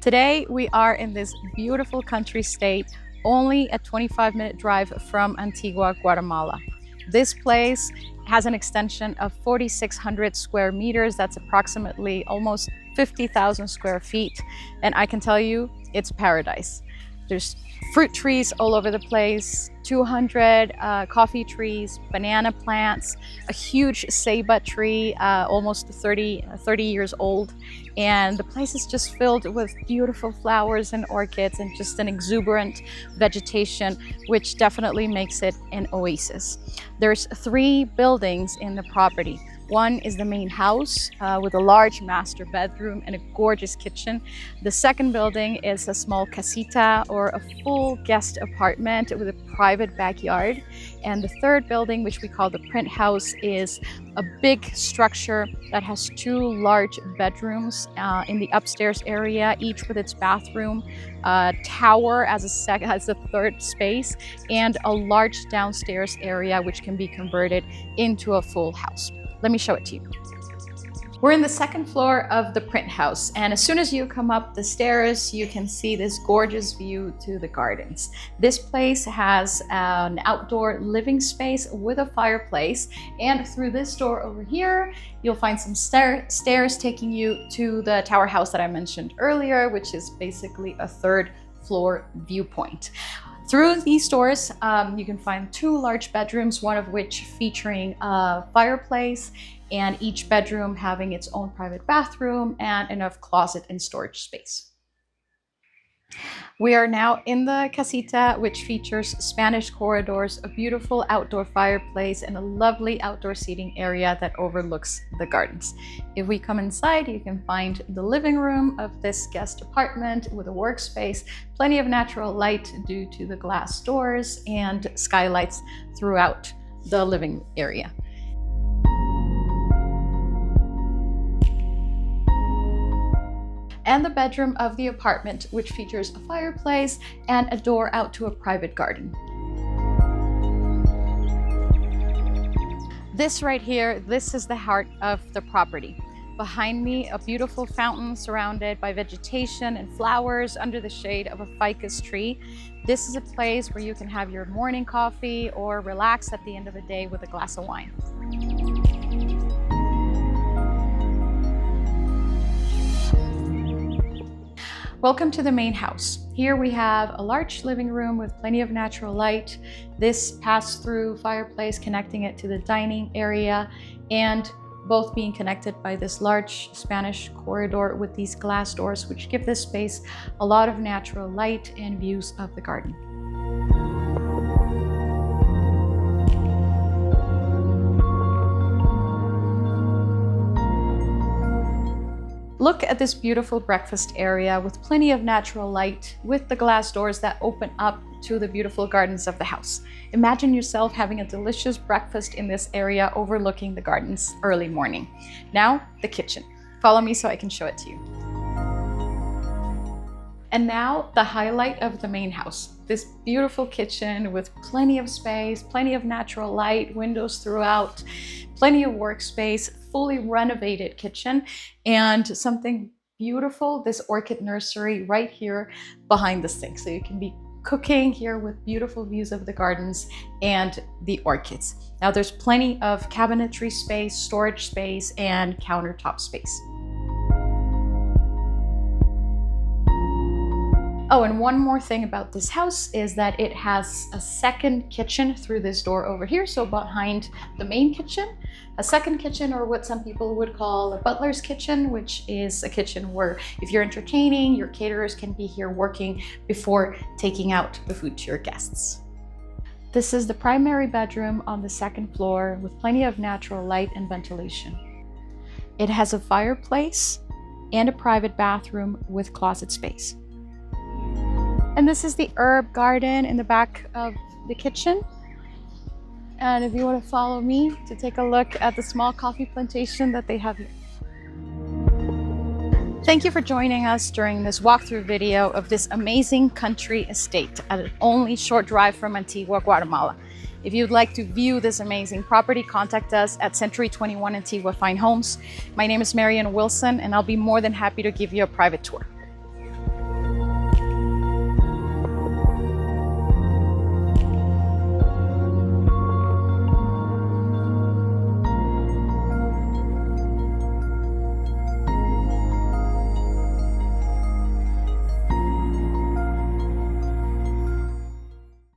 Today we are in this beautiful country state, only a 25-minute drive from Antigua, Guatemala. This place has an extension of 4,600 square meters. That's approximately almost 50,000 square feet. And I can tell you, it's paradise. There's fruit trees all over the place, 200 coffee trees, banana plants, a huge Ceiba tree, almost 30 years old. And the place is just filled with beautiful flowers and orchids and just an exuberant vegetation, which definitely makes it an oasis. There's 3 buildings in the property. One is the main house with a large master bedroom and a gorgeous kitchen. The second building is a small casita, or a full guest apartment with a private backyard. And the third building, which we call the print house, is a big structure that has 2 large bedrooms in the upstairs area, each with its bathroom, tower as a third space, and a large downstairs area which can be converted into a full house. Let me show it to you. We're in the second floor of the print house, and as soon as you come up the stairs, you can see this gorgeous view to the gardens. This place has an outdoor living space with a fireplace, and through this door over here, you'll find some stairs taking you to the tower house that I mentioned earlier, which is basically a 3rd floor viewpoint. Through these doors, you can find 2 large bedrooms, one of which featuring a fireplace, and each bedroom having its own private bathroom and enough closet and storage space. We are now in the casita, which features Spanish corridors, a beautiful outdoor fireplace, and a lovely outdoor seating area that overlooks the gardens. If we come inside, you can find the living room of this guest apartment with a workspace, plenty of natural light due to the glass doors, and skylights throughout the living area. And the bedroom of the apartment, which features a fireplace and a door out to a private garden. This right here, this is the heart of the property. Behind me, a beautiful fountain surrounded by vegetation and flowers under the shade of a ficus tree. This is a place where you can have your morning coffee or relax at the end of the day with a glass of wine. Welcome to the main house. Here we have a large living room with plenty of natural light, this pass-through fireplace connecting it to the dining area, and both being connected by this large Spanish corridor with these glass doors, which give this space a lot of natural light and views of the garden. Look at this beautiful breakfast area with plenty of natural light, with the glass doors that open up to the beautiful gardens of the house. Imagine yourself having a delicious breakfast in this area overlooking the gardens early morning. Now, the kitchen. Follow me so I can show it to you. And now, the highlight of the main house. This beautiful kitchen with plenty of space, plenty of natural light, windows throughout, plenty of workspace, fully renovated kitchen, and something beautiful, this orchid nursery right here behind the sink. So you can be cooking here with beautiful views of the gardens and the orchids. Now there's plenty of cabinetry space, storage space, and countertop space. Oh, and one more thing about this house is that it has a second kitchen through this door over here. So behind the main kitchen, a second kitchen, or what some people would call a butler's kitchen, which is a kitchen where if you're entertaining, your caterers can be here working before taking out the food to your guests. This is the primary bedroom on the second floor with plenty of natural light and ventilation. It has a fireplace and a private bathroom with closet space. And this is the herb garden in the back of the kitchen. And if you want to follow me to take a look at the small coffee plantation that they have here. Thank you for joining us during this walkthrough video of this amazing country estate at an only short drive from Antigua, Guatemala. If you'd like to view this amazing property, contact us at Century 21 Antigua Fine Homes. My name is Marian Wilson, and I'll be more than happy to give you a private tour.